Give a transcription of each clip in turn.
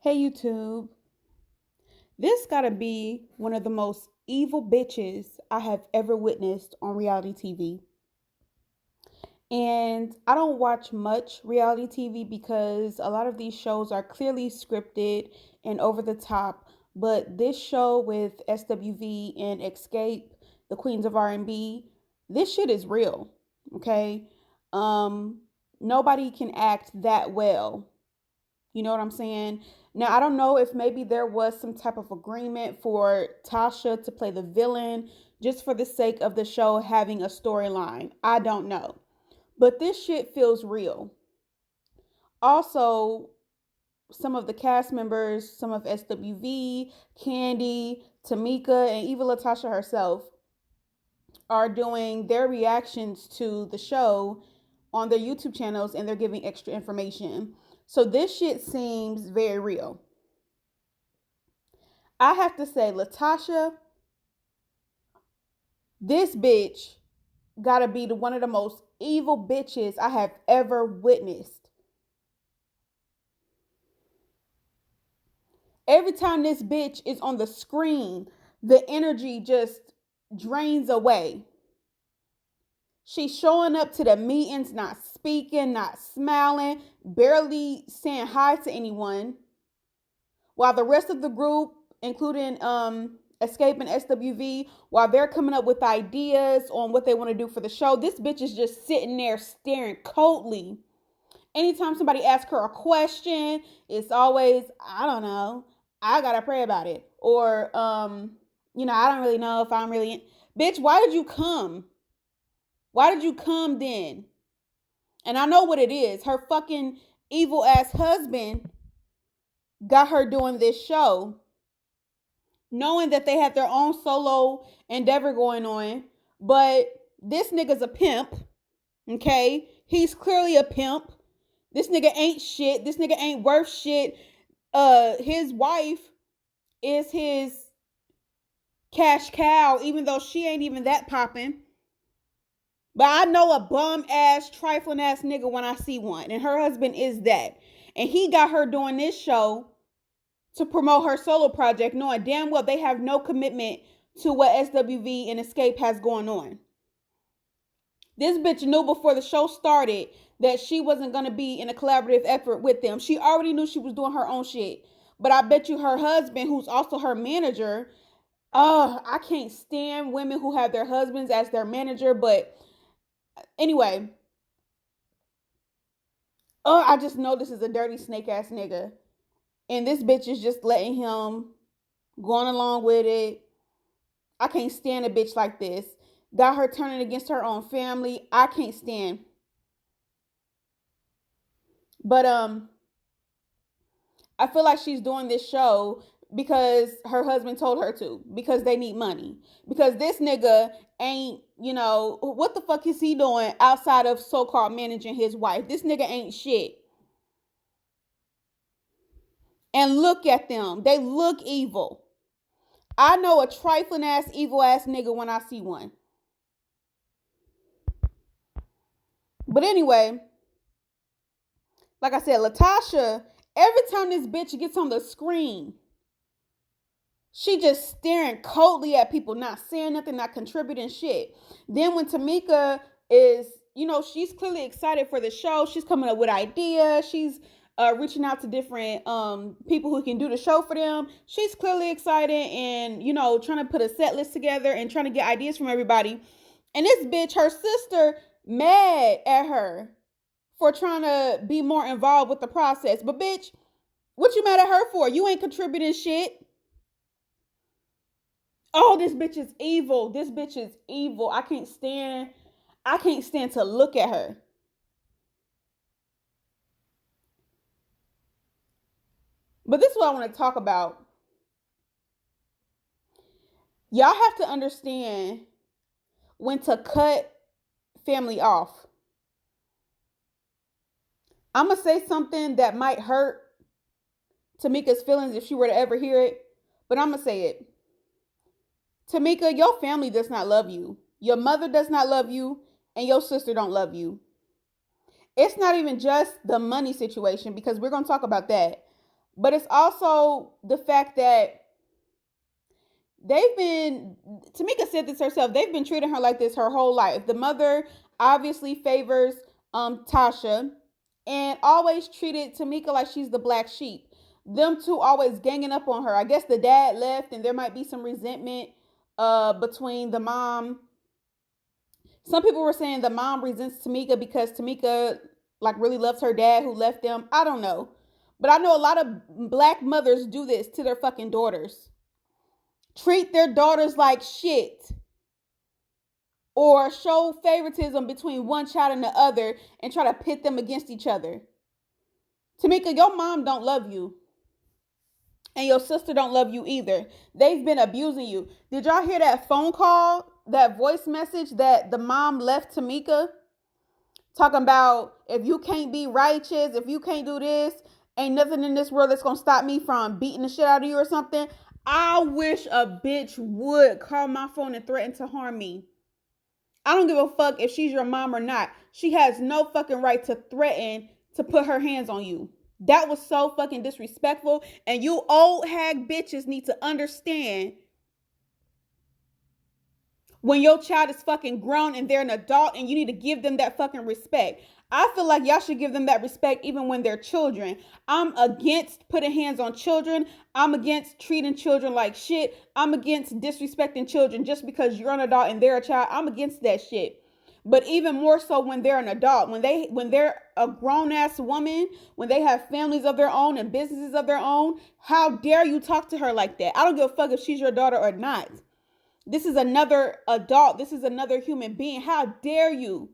Hey YouTube, this gotta be one of the most evil bitches I have ever witnessed on reality TV. And I don't watch much reality TV because a lot of these shows are clearly scripted and over the top. But this show with SWV and Escape, the Queens of R&B, this shit is real. Okay? Um Nobody can act that well. You know what I'm saying? Now, I don't know if maybe there was some type of agreement for Tasha to play the villain just for the sake of the show having a storyline. I don't know. But this shit feels real. Also, some of the cast members, some of SWV, Candy, Tamika, and even Latasha herself are doing their reactions to the show on their YouTube channels and they're giving extra information. So this shit seems very real. I have to say, Latasha, this bitch gotta be one of the most evil bitches I have ever witnessed. Every time this bitch is on the screen, the energy just drains away. She's showing up to the meetings, not speaking, not smiling, barely saying hi to anyone. While the rest of the group, including Escape and SWV, while they're coming up with ideas on what they want to do for the show, this bitch is just sitting there staring coldly. Anytime somebody asks her a question, it's always, I don't know, I gotta pray about it. Or, I don't really know if I'm really. Bitch, why did you come? Why did you come then? And I know what it is. Her fucking evil ass husband got her doing this show, knowing that they had their own solo endeavor going on. But this nigga's a pimp, okay? He's clearly a pimp. This nigga ain't shit. This nigga ain't worth shit. His wife is his cash cow, even though she ain't even that popping. But I know a bum ass, trifling ass nigga when I see one. And her husband is that. And he got her doing this show to promote her solo project, knowing damn well they have no commitment to what SWV and Escape has going on. This bitch knew before the show started that she wasn't going to be in a collaborative effort with them. She already knew she was doing her own shit. But I bet you her husband, who's also her manager, I can't stand women who have their husbands as their manager. But anyway, I just know this is a dirty snake ass nigga. And this bitch is just letting him going along with it. I can't stand a bitch like this. Got her turning against her own family. I can't stand. But I feel like she's doing this show because her husband told her to, because they need money. Because this nigga ain't, what the fuck is he doing outside of so-called managing his wife? This nigga ain't shit. And look at them. They look evil. I know a trifling ass, evil ass nigga when I see one. But anyway, like I said, Latasha, every time this bitch gets on the screen, she just staring coldly at people, not saying nothing, not contributing shit. Then when Tamika is, she's clearly excited for the show. She's coming up with ideas. She's reaching out to different people who can do the show for them. She's clearly excited and, trying to put a set list together and trying to get ideas from everybody. And this bitch, her sister, mad at her for trying to be more involved with the process. But bitch, what you mad at her for? You ain't contributing shit. Oh, this bitch is evil. This bitch is evil. I can't stand to look at her. But this is what I want to talk about. Y'all have to understand when to cut family off. I'm going to say something that might hurt Tamika's feelings if she were to ever hear it, but I'm going to say it. Tamika, your family does not love you. Your mother does not love you, and your sister don't love you. It's not even just the money situation, because we're going to talk about that. But it's also the fact that Tamika said this herself, they've been treating her like this her whole life. The mother obviously favors Tasha and always treated Tamika like she's the black sheep. Them two always ganging up on her. I guess the dad left and there might be some resentment between the mom. Some people were saying the mom resents Tamika because Tamika like really loves her dad who left them. I don't know. But I know a lot of black mothers do this to their fucking daughters. Treat their daughters like shit. Or show favoritism between one child and the other and try to pit them against each other. Tamika, your mom don't love you. And your sister don't love you either. They've been abusing you. Did y'all hear that phone call, that voice message that the mom left Tamika? Talking about, if you can't be righteous, if you can't do this, ain't nothing in this world that's going to stop me from beating the shit out of you or something. I wish a bitch would call my phone and threaten to harm me. I don't give a fuck if she's your mom or not. She has no fucking right to threaten to put her hands on you. That was so fucking disrespectful. And you old hag bitches need to understand, when your child is fucking grown and they're an adult, and you need to give them that fucking respect. I feel like y'all should give them that respect even when they're children. I'm against putting hands on children. I'm against treating children like shit. I'm against disrespecting children just because you're an adult and they're a child. I'm against that shit. But even more so when they're an adult, when they're a grown-ass woman, when they have families of their own and businesses of their own, how dare you talk to her like that? I don't give a fuck if she's your daughter or not. This is another adult. This is another human being. How dare you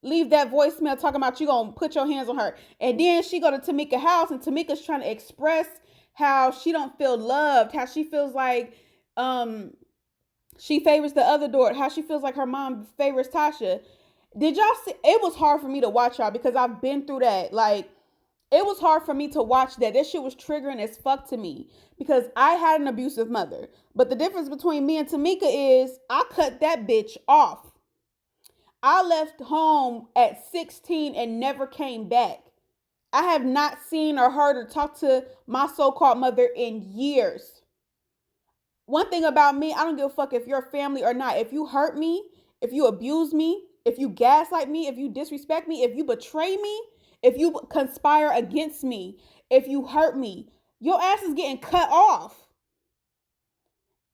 leave that voicemail talking about you gonna put your hands on her? And then she go to Tamika's house and Tamika's trying to express how she don't feel loved, how she feels like she favors the other daughter, how she feels like her mom favors Tasha. Did y'all see? It was hard for me to watch, y'all, because I've been through that. Like, it was hard for me to watch that. This shit was triggering as fuck to me because I had an abusive mother. But the difference between me and Tamika is I cut that bitch off. I left home at 16 and never came back. I have not seen or heard or talked to my so-called mother in years. One thing about me, I don't give a fuck if you're family or not. If you hurt me, if you abuse me, if you gaslight me, if you disrespect me, if you betray me, if you conspire against me, if you hurt me, your ass is getting cut off.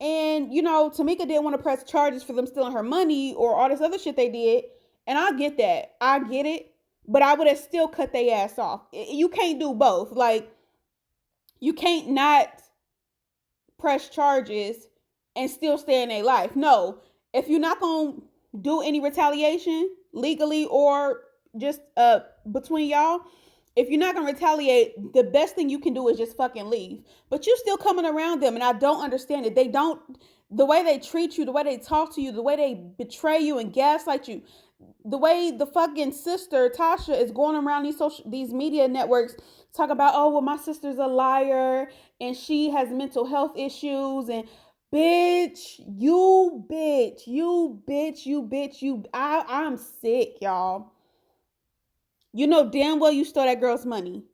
And, you know, Tamika didn't want to press charges for them stealing her money or all this other shit they did. And I get that. I get it. But I would have still cut their ass off. You can't do both. Like, you can't not press charges and still stay in their life. No. If you're not going to do any retaliation legally or just between y'all, if you're not going to retaliate, the best thing you can do is just fucking leave. But you still coming around them, and I don't understand it. The way they treat you, the way they talk to you, the way they betray you and gaslight you, the way the fucking sister, Tasha, is going around these media networks talking about, oh, well, my sister's a liar, and she has mental health issues, and I'm sick, y'all. You know damn well you stole that girl's money.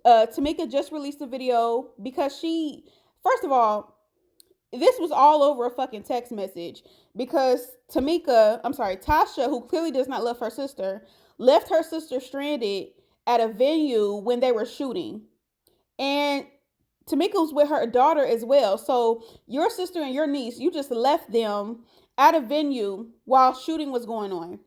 Tamika just released a video because first of all, this was all over a fucking text message because Tasha, who clearly does not love her sister, left her sister stranded at a venue when they were shooting. And Tamika was with her daughter as well. So your sister and your niece, you just left them at a venue while shooting was going on.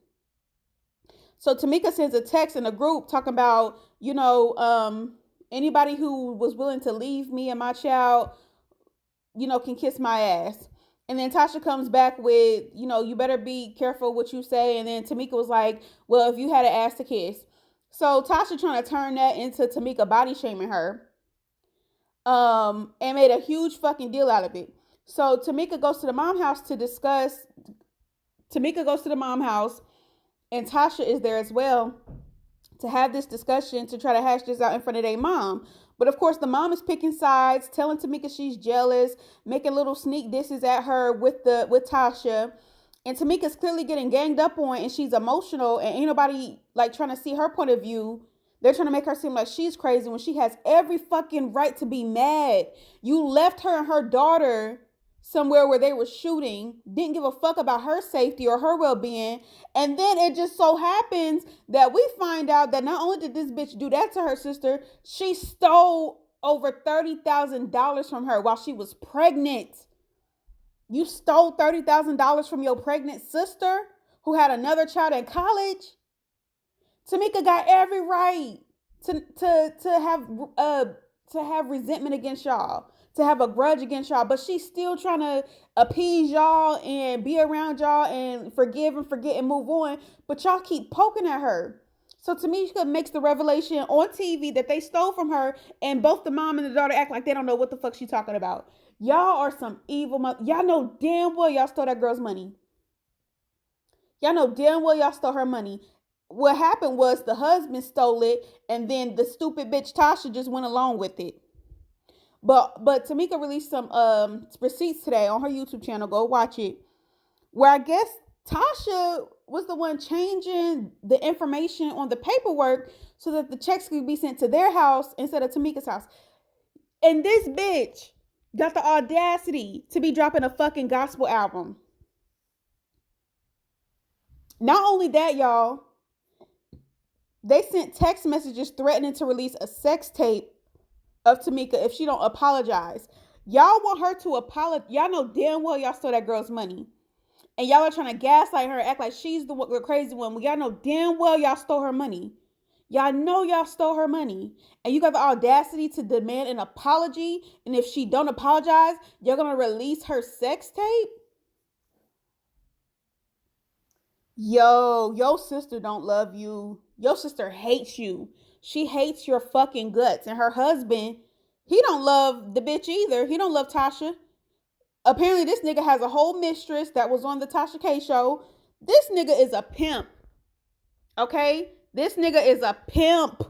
So Tamika sends a text in a group talking about, you know, anybody who was willing to leave me and my child, you know, can kiss my ass. And then Tasha comes back with, you know, you better be careful what you say. And then Tamika was like, well, if you had an ass to kiss. So Tasha trying to turn that into Tamika body shaming her. And made a huge fucking deal out of it. So Tamika goes to the mom house and Tasha is there as well to have this discussion, to try to hash this out in front of their mom. But of course, the mom is picking sides, telling Tamika she's jealous, making little sneak disses at her with Tasha. And Tamika's clearly getting ganged up on, and she's emotional, and ain't nobody like trying to see her point of view. They're trying to make her seem like she's crazy when she has every fucking right to be mad. You left her and her daughter somewhere where they were shooting, didn't give a fuck about her safety or her well-being, and then it just so happens that we find out that not only did this bitch do that to her sister, she stole over $30,000 from her while she was pregnant. You stole $30,000 from your pregnant sister who had another child in college. Tamika got every right to have resentment against y'all, to have a grudge against y'all, but she's still trying to appease y'all and be around y'all and forgive and forget and move on. But y'all keep poking at her. So Tamika makes the revelation on TV that they stole from her, and both the mom and the daughter act like they don't know what the fuck she's talking about. Y'all are some evil y'all know damn well y'all stole that girl's money. Y'all know damn well y'all stole her money. What happened was the husband stole it, and then the stupid bitch Tasha just went along with it. But Tamika released some receipts today on her YouTube channel. Go watch it. Where I guess Tasha was the one changing the information on the paperwork so that the checks could be sent to their house instead of Tamika's house. And this bitch got the audacity to be dropping a fucking gospel album. Not only that, y'all, they sent text messages threatening to release a sex tape of Tamika if she don't apologize. Y'all want her to apologize. Y'all know damn well y'all stole that girl's money. And y'all are trying to gaslight her, act like she's the crazy one. Y'all know damn well y'all stole her money. Y'all know y'all stole her money. And you got the audacity to demand an apology. And if she don't apologize, you're going to release her sex tape? Yo, your sister don't love you. Your sister hates you. She hates your fucking guts. And her husband, he don't love the bitch either. He don't love Tasha. Apparently, this nigga has a whole mistress that was on the Tasha K show. This nigga is a pimp. Okay? This nigga is a pimp.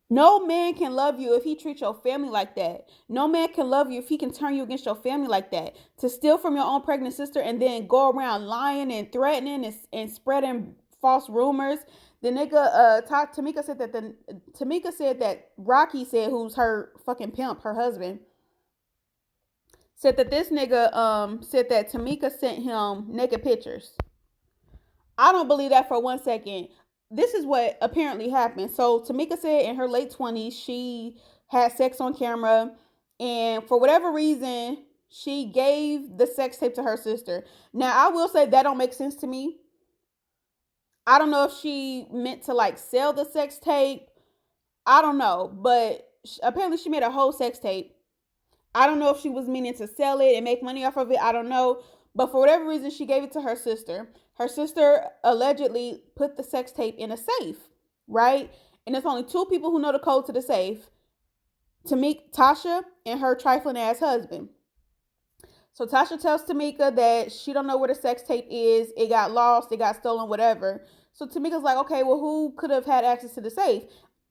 No man can love you if he treats your family like that. No man can love you if he can turn you against your family like that. To steal from your own pregnant sister and then go around lying and threatening and spreading false rumors. The nigga, Tamika said that Rocky said, who's her fucking pimp, her husband, said that this nigga said that Tamika sent him naked pictures. I don't believe that for 1 second. This is what apparently happened. So Tamika said in her late 20s, she had sex on camera. And for whatever reason, she gave the sex tape to her sister. Now, I will say that don't make sense to me. I don't know if she meant to like sell the sex tape. I don't know. But apparently she made a whole sex tape. I don't know if she was meaning to sell it and make money off of it. I don't know. But for whatever reason, she gave it to her sister. Her sister allegedly put the sex tape in a safe, right? And there's only two people who know the code to the safe. Tamika, Tasha, and her trifling ass husband. So Tasha tells Tamika that she don't know where the sex tape is. It got lost. It got stolen, whatever. So Tamika's like, okay, well, who could have had access to the safe?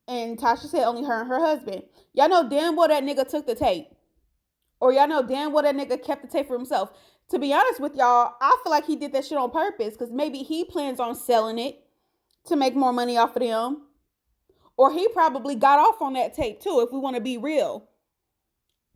And Tasha said only her and her husband. Y'all know damn well that nigga took the tape. Or y'all know damn well that nigga kept the tape for himself. To be honest with y'all, I feel like he did that shit on purpose because maybe he plans on selling it to make more money off of them. Or he probably got off on that tape too, if we want to be real.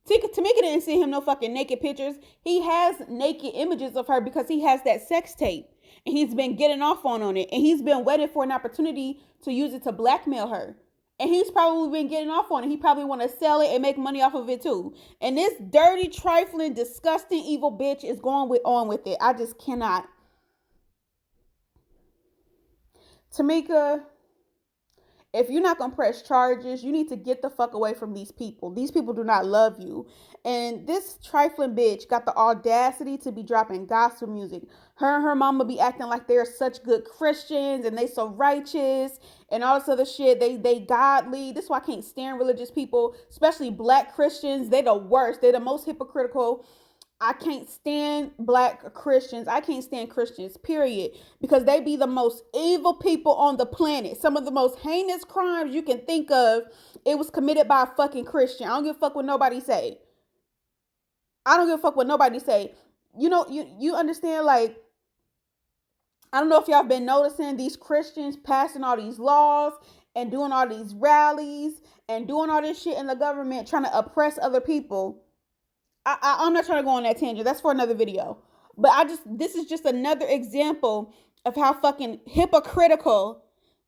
Tamika didn't send him no fucking naked pictures. He has naked images of her because he has that sex tape. And he's been getting off on it. And he's been waiting for an opportunity to use it to blackmail her. And he's probably been getting off on it. He probably want to sell it and make money off of it too. And this dirty, trifling, disgusting, evil bitch is going on with it. I just cannot. Tamika, if you're not going to press charges, you need to get the fuck away from these people. These people do not love you. And this trifling bitch got the audacity to be dropping gospel music. Her and her mama be acting like they're such good Christians and they so righteous and all this other shit. They godly. This is why I can't stand religious people, especially black Christians. They the worst. They're the most hypocritical. I can't stand black Christians. I can't stand Christians, period. Because they be the most evil people on the planet. Some of the most heinous crimes you can think of, it was committed by a fucking Christian. I don't give a fuck what nobody say. I don't give a fuck what nobody say. You know, you understand, like, I don't know if y'all been noticing these Christians passing all these laws and doing all these rallies and doing all this shit in the government trying to oppress other people. I'm not trying to go on that tangent. That's for another video. But this is just another example of how fucking hypocritical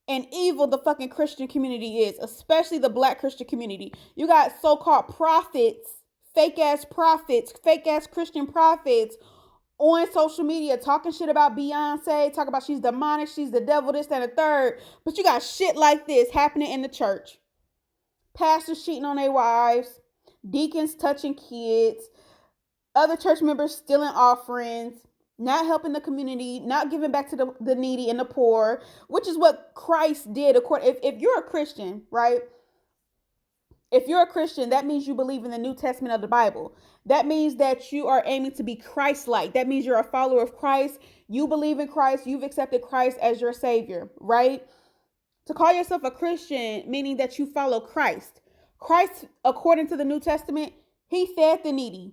and evil the fucking Christian community is, especially the black Christian community. You got so-called prophets, fake ass Christian prophets on social media talking shit about Beyonce, talking about she's demonic, she's the devil, this, that, and the third. But you got shit like this happening in the church. Pastors cheating on their wives, deacons touching kids, other church members stealing offerings, not helping the community, not giving back to the needy and the poor, which is what Christ did. If you're a Christian, right? If you're a Christian, that means you believe in the New Testament of the Bible. That means that you are aiming to be Christ-like. That means you're a follower of Christ. You believe in Christ. You've accepted Christ as your Savior, right? To call yourself a Christian, meaning that you follow Christ. Christ, according to the New Testament, he fed the needy.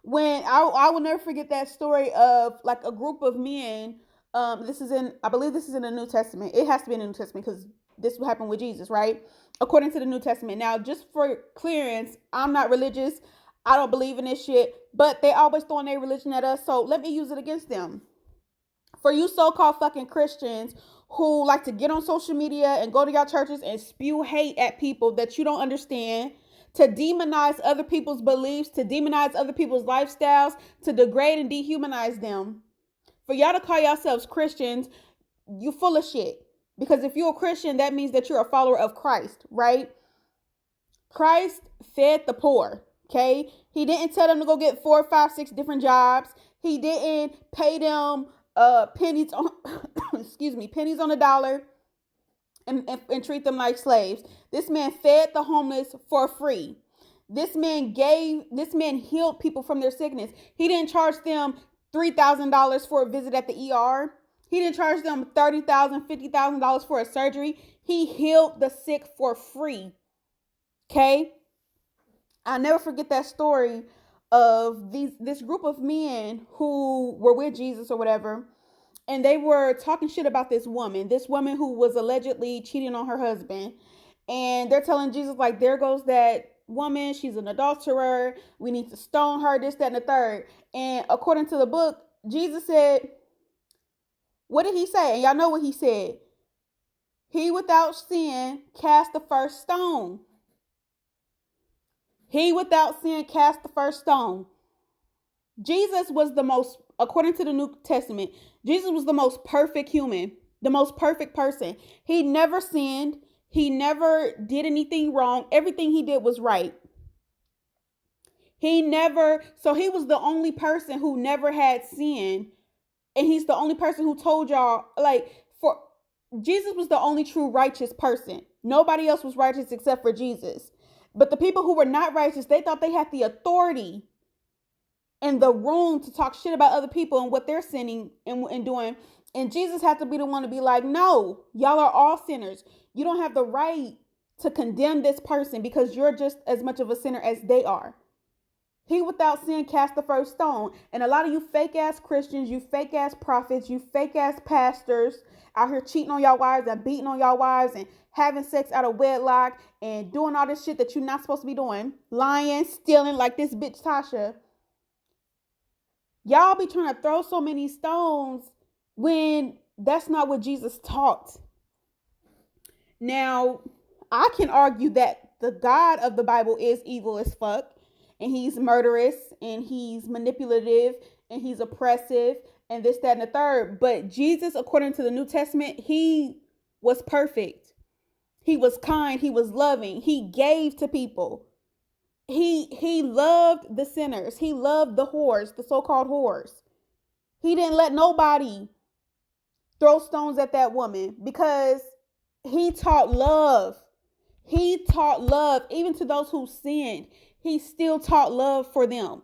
When I will never forget that story of like a group of men. I believe this is in the New Testament. It has to be in the New Testament because this will happen with Jesus, right? According to the New Testament. Now, just for clearance, I'm not religious. I don't believe in this shit, but they always throwing their religion at us. So let me use it against them. For you so-called fucking Christians who like to get on social media and go to y'all churches and spew hate at people that you don't understand, to demonize other people's beliefs, to demonize other people's lifestyles, to degrade and dehumanize them. For y'all to call yourselves Christians, you full of shit. Because if you're a Christian, that means that you're a follower of Christ, right? Christ fed the poor, okay? He didn't tell them to go get 4, 5, 6 different jobs. He didn't pay them pennies on pennies on a dollar and treat them like slaves. This man fed the homeless for free. This man healed people from their sickness. He didn't charge them $3,000 for a visit at the ER. He didn't charge them $30,000, $50,000 for a surgery. He healed the sick for free. Okay? I'll never forget that story of this group of men who were with Jesus or whatever, and they were talking shit about this woman who was allegedly cheating on her husband. And they're telling Jesus, like, there goes that woman, she's an adulterer, we need to stone her, this, that, and the third. And according to the book, Jesus said, what did he say? And y'all know what he said. He without sin cast the first stone. He without sin cast the first stone. Jesus was the most, according to the New Testament, Jesus was the most perfect human, the most perfect person. He never sinned. He never did anything wrong. Everything he did was right. So he was the only person who never had sin. And he's the only person who told y'all, Jesus was the only true righteous person. Nobody else was righteous except for Jesus. But the people who were not righteous, they thought they had the authority and the room to talk shit about other people and what they're sinning and doing. And Jesus had to be the one to be like, no, y'all are all sinners. You don't have the right to condemn this person because you're just as much of a sinner as they are. He without sin cast the first stone. And a lot of you fake ass Christians, you fake ass prophets, you fake ass pastors out here cheating on y'all wives and beating on y'all wives and having sex out of wedlock and doing all this shit that you're not supposed to be doing. Lying, stealing like this bitch Tasha. Y'all be trying to throw so many stones when that's not what Jesus taught. Now, I can argue that the God of the Bible is evil as fuck. And he's murderous, and he's manipulative, and he's oppressive, and this, that, and the third. But Jesus, according to the New Testament, he was perfect. He was kind. He was loving. He gave to people. He loved the sinners. He loved the whores, the so-called whores. He didn't let nobody throw stones at that woman because he taught love. He taught love even to those who sinned. He still taught love for them.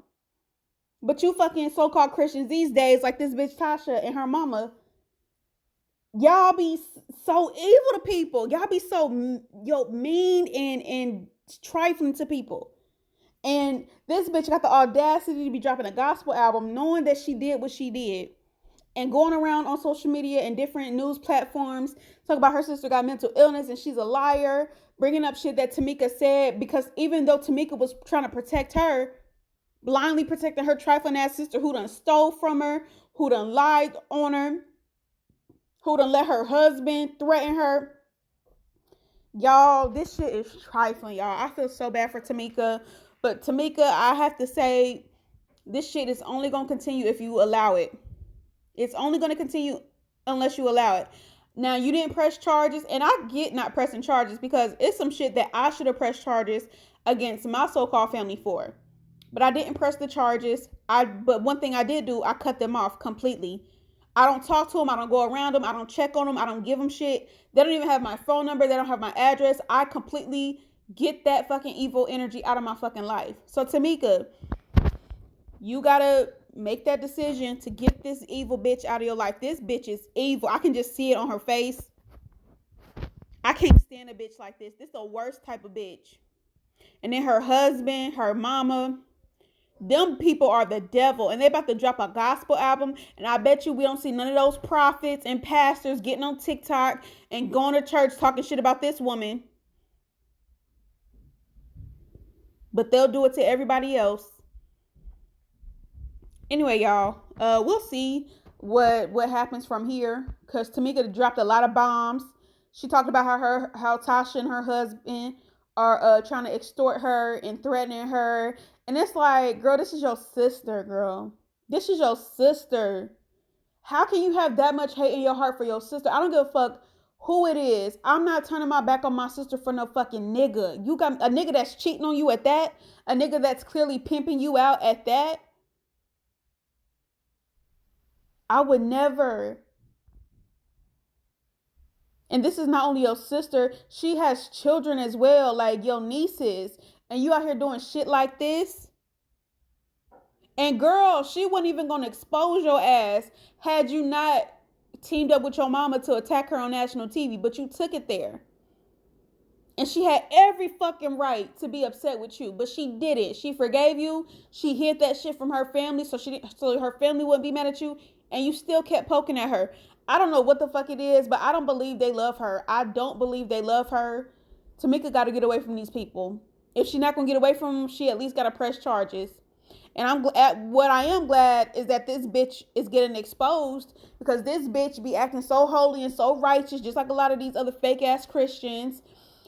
But you fucking so-called Christians these days, like this bitch Tasha and her mama, y'all be so evil to people. Y'all be so mean and trifling to people. And this bitch got the audacity to be dropping a gospel album knowing that she did what she did. and going around on social media and different news platforms talk about her sister got mental illness and she's a liar, bringing up shit that Tamika said, because even though Tamika was trying to protect her, blindly protecting her trifling ass sister who done stole from her, who done lied on her, who done let her husband threaten her. Y'all, this shit is trifling, y'all. I feel so bad for Tamika. But Tamika, I have to say, this shit is only going to continue if you allow it. It's only going to continue unless you allow it. Now, you didn't press charges, and I get not pressing charges because it's some shit that I should have pressed charges against my so-called family for. But I didn't press the charges. But one thing I did do, I cut them off completely. I don't talk to them. I don't go around them. I don't check on them. I don't give them shit. They don't even have my phone number. They don't have my address. I completely get that fucking evil energy out of my fucking life. So, Tamika, you gotta make that decision to get this evil bitch out of your life. This bitch is evil. I can just see it on her face. I can't stand a bitch like this. This is the worst type of bitch. And then her husband, her mama, them people are the devil, and they about to drop a gospel album, and I bet you we don't see none of those prophets and pastors getting on TikTok and going to church talking shit about this woman. But they'll do it to everybody else. Anyway, y'all, we'll see what happens from here, because Tamika dropped a lot of bombs. She talked about how Tasha and her husband are trying to extort her and threatening her. And it's like, girl, this is your sister, girl. This is your sister. How can you have that much hate in your heart for your sister? I don't give a fuck who it is. I'm not turning my back on my sister for no fucking nigga. You got a nigga that's cheating on you at that. A nigga that's clearly pimping you out at that. I would never. And this is not only your sister, she has children as well, like your nieces. And you out here doing shit like this? And girl, she wasn't even going to expose your ass had you not teamed up with your mama to attack her on national TV. But you took it there. And she had every fucking right to be upset with you. But she didn't. She forgave you. She hid that shit from her family so her family wouldn't be mad at you. And you still kept poking at her. I don't know what the fuck it is, but I don't believe they love her. I don't believe they love her. Tamika got to get away from these people. If she's not going to get away from them, she at least got to press charges. And what I am glad is that this bitch is getting exposed, because this bitch be acting so holy and so righteous, just like a lot of these other fake ass Christians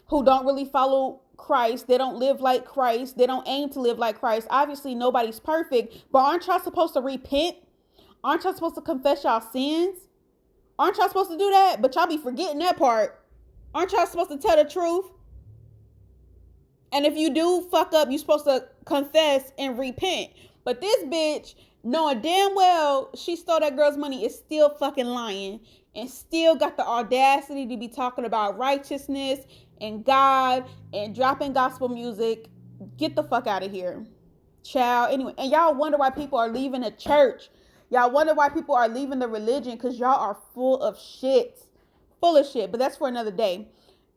who don't really follow Christ. They don't live like Christ. They don't aim to live like Christ. Obviously, nobody's perfect, but aren't y'all supposed to repent? Aren't y'all supposed to confess y'all sins? Aren't y'all supposed to do that? But y'all be forgetting that part. Aren't y'all supposed to tell the truth? And if you do fuck up, you're supposed to confess and repent. But this bitch, knowing damn well she stole that girl's money, is still fucking lying. And still got the audacity to be talking about righteousness and God and dropping gospel music. Get the fuck out of here. Child. Anyway, and y'all wonder why people are leaving the church. Y'all wonder why people are leaving the religion, because y'all are full of shit. Full of shit. But that's for another day.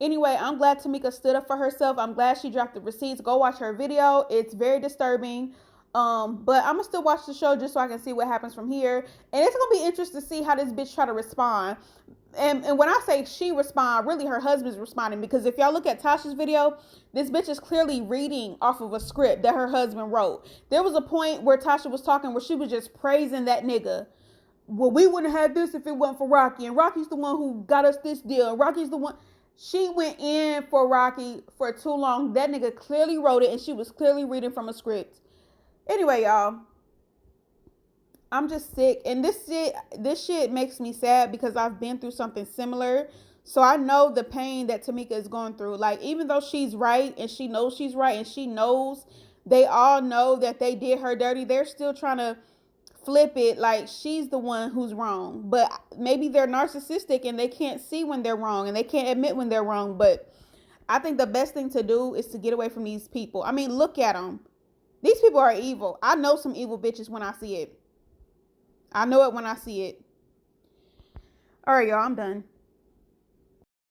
Anyway, I'm glad Tamika stood up for herself. I'm glad she dropped the receipts. Go watch her video. It's very disturbing. But I'm gonna still watch the show just so I can see what happens from here. And it's gonna be interesting to see how this bitch try to respond. And when I say she respond, really her husband's responding, because if y'all look at Tasha's video, this bitch is clearly reading off of a script that her husband wrote. There was a point where Tasha was talking where she was just praising that nigga. Well, we wouldn't have had this if it wasn't for Rocky, and Rocky's the one who got us this deal, and Rocky's the one. She went in for Rocky for too long. That nigga clearly wrote it, and she was clearly reading from a script. Anyway, y'all, I'm just sick, and this shit makes me sad because I've been through something similar. So I know the pain that Tamika is going through. Like, even though she's right and she knows she's right, and she knows they all know that they did her dirty, they're still trying to flip it like she's the one who's wrong. But maybe they're narcissistic and they can't see when they're wrong and they can't admit when they're wrong. But I think the best thing to do is to get away from these people. I mean, look at them. These people are evil. I know some evil bitches when I see it. I know it when I see it. All right, y'all, I'm done.